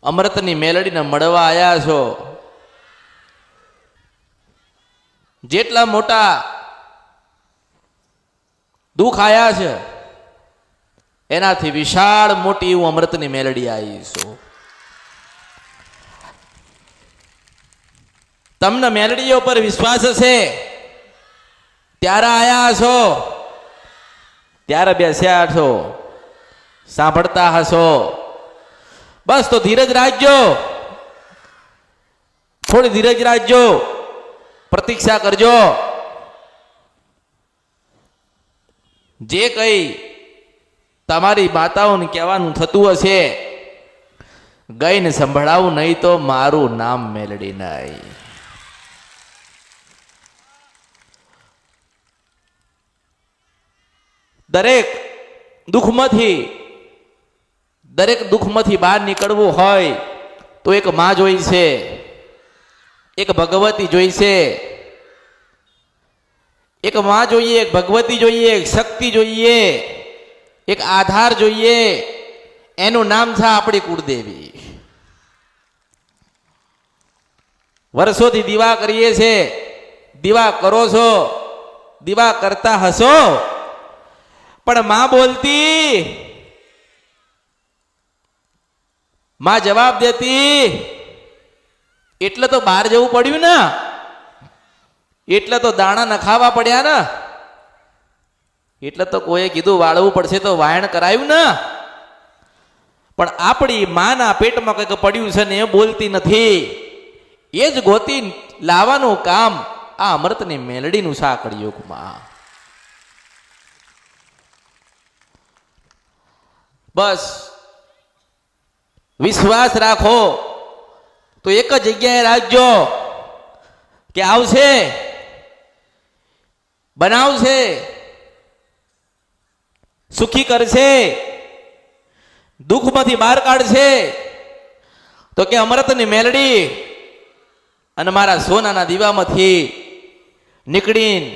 અમૃતની મેલડીને મળવા આવ્યા છો, જેટલા મોટા દુઃખ આયા છે એનાથી વિશાળ મોટી હું અમૃતની મેલડી આવી છું. તમને મેલડીઓ પર વિશ્વાસ હશે ત્યારે આયા છો, ત્યારે બેસ્યા છો, સાંભળતા હશો. બસ તો ધીરજ રાખજો, થોડી ધીરજ રાખજો, પ્રતીક્ષા કરજો. જે કઈ તમારી માતાઓને કહેવાનું થતું હશે ગઈને સંભળાવું, નહીં તો મારું નામ મેલડી નહીં. દરેક દુઃખમાંથી બહાર નીકળવું હોય તો એક માં જોઈશે, એક ભગવતી જોઈશે. એક માં જોઈએ, એક ભગવતી જોઈએ, એક શક્તિ જોઈએ, એક આધાર જોઈએ. એનું નામ છે આપણી કુળદેવી. વર્ષોથી દીવા કરીએ છે, દીવા કરો છો, દીવા કરતા હશો, પણ માં બોલતી, માં જવાબ દેતી, એટલે તો બહાર જવું પડ્યું ને, એટલે તો દાણા નખાવા પડ્યા ને, એટલે તો કોઈએ કીધું વાળવું પડશે તો વાયણ કરાયું ને. પણ આપણી માના પેટમાં કંઈક પડ્યું છે ને એ બોલતી નથી, એ જ ગોતી લાવવાનું કામ આ અમૃતની મેલડીનું સાંકળ યુગમાં. બસ વિશ્વાસ રાખો તો એક જ જગ્યાએ રાખજો કે આવશે, બનાવશે, સુખી કરશે, દુઃખમાંથી બહાર કાઢશે. તો કે અમૃતની મેલડી અને મારા સોનાના દીવામાંથી નીકળીને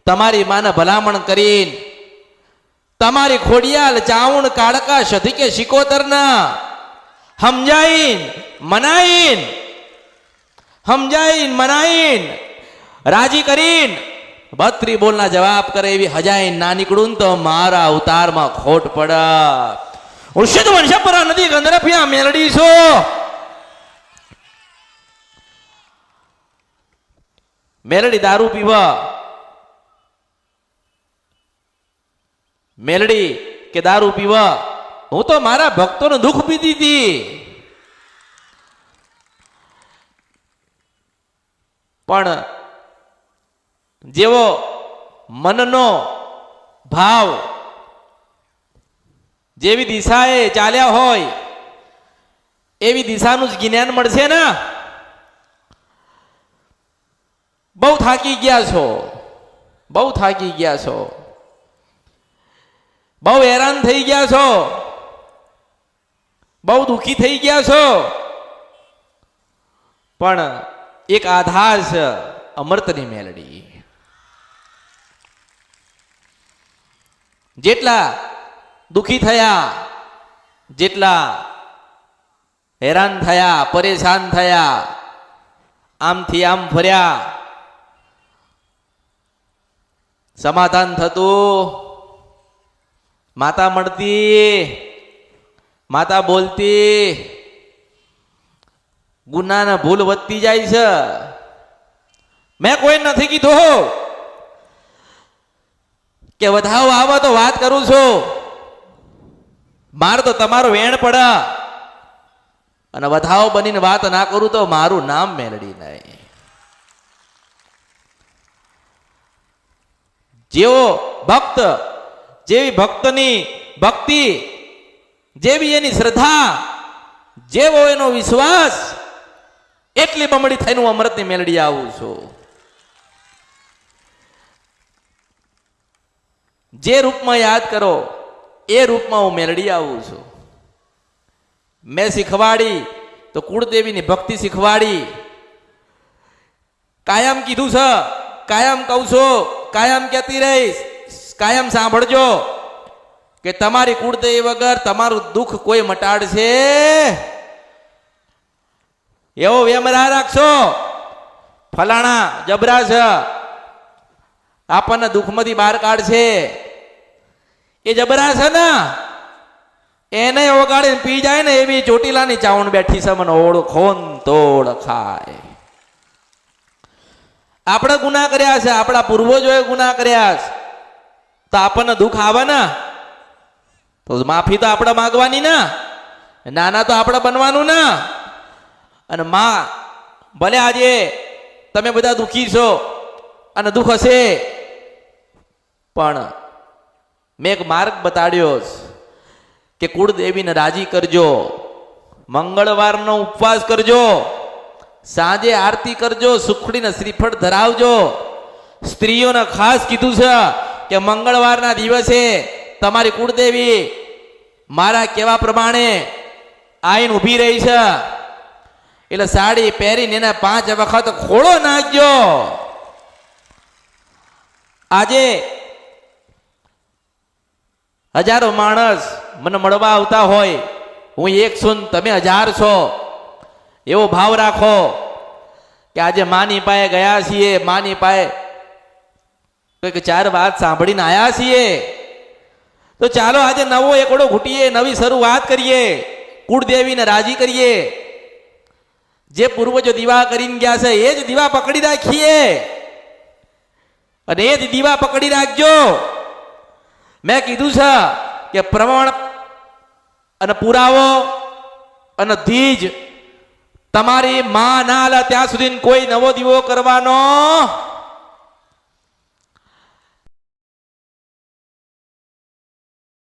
તમારી માને ભલામણ કરીને તમારી ખોડિયાલ ચાવણ કાળકા સધી કે શિકોતરના સમજાઈન મનાઈન રાજી કરીને 32 બોલના જવાબ કરે એવી હજાઈ ના નીકળું તો મારા અવતારમાં ખોટ પડે. ઉષિત વંશપરા નદી ગંધરફિયા મેલડી છો. મેલડી દારૂ પીવા, મેલડી કે દારૂ પીવા, હું તો મારા ભક્તોનું દુઃખ પીધી હતી. પણ જેવો મનનો ભાવ જેવી દિશાએ ચાલ્યા હોય એવી દિશાનું જ જ્ઞાન મળશે ને. બહુ થાકી ગયા છો, બહુ થાકી ગયા છો, બહુ હેરાન થઈ ગયા છો, બહુ દુઃખી થઈ ગયા છો, પણ એક આધાર છે અમૃતની મેલડી. જેટલા દુઃખી થયા, જેટલા હેરાન થયા, પરેશાન થયા, આમથી આમ ફર્યા, સમાધાન થતું, માતા મળતી, માતા બોલતી, ગુનાના ભૂલ વધતી જાય છે. મેં કોઈ નથી કીધું કે વધાવો આવે તો વાત કરું છું, મારે તો તમારો વેણ પડે, અને વધાવો બનીને વાત ના કરું તો મારું નામ મેલડી નહીં. જેવો ભક્ત, જેવી ભક્તની ભક્તિ, જેવી એની શ્રદ્ધા, જેવો એનો વિશ્વાસ, એટલી બમડી થઈને હું અમૃતની મેલડી આવું છું. જે રૂપમાં યાદ કરો એ રૂપમાં હું મેલડી આવું છું. મેં શીખવાડી તો કુળદેવીની ભક્તિ શીખવાડી. કાયમ કીધું છે, કાયમ કહું છું, કાયમ કહેતી રહીશ, કાયમ સાંભળજો કે તમારી કુળદેવી વગર તમારું દુઃખ કોઈ મટાડશે એવો વેમરા રાખશો ફલાણા જબરા છે, આપણને દુઃખમાંથી બહાર કાઢશે. એ જબરા છે ને એને ઓગાડીને પી જાય ને એવી ચોટીલાની ચાવણ બેઠી છે, મને ઓળખો ને તો ઓળખાય. આપણે ગુનાહ કર્યા છે, આપણા પૂર્વજોએ ગુનાહ કર્યા છે, તો આપણને દુઃખ આવે ને તો માફી તો આપણે માંગવાની ને, નાના તો આપણે બનવાનું ને. અને માં ભલે આજે તમે બધા દુઃખી છો અને દુઃખ હશે, પણ મેં એક માર્ગ બતાડ્યો કે કુળદેવીને રાજી કરજો, મંગળવારનો ઉપવાસ કરજો, સાંજે આરતી કરજો, સુખડીને શ્રીફળ ધરાવજો. સ્ત્રીઓને ખાસ કીધું છે કે મંગળવારના દિવસે તમારી કુળદેવી મારા કહેવા પ્રમાણે આઈને ઊભી રહી છે, એટલે સાડી પહેરીને એને 5 વખત ખોળો નાખજો. આજે હજારો માણસ મને મળવા આવતા હોય, હું 1 છું તમે 1000 છો, એવો ભાવ રાખો કે આજે માની પાએ ગયા છીએ, માની પાએ કોઈક 4 વાત સાંભળીને આવ્યા છીએ, તો ચાલો આજે નવો એકડો ઘૂટીએ, નવી શરૂઆત કરીએ, કુળદેવીને રાજી કરીએ. જે પૂર્વજો દીવા કરીને ગયા છે એ જ દીવા પકડી રાખીએ, અને એ જ દીવા પકડી રાખજો. મેં કીધું છે કે પ્રમાણ અને પુરાવો અને ધીજ તમારી માં ના હાલે ત્યાં સુધી કોઈ નવો દીવો કરવાનો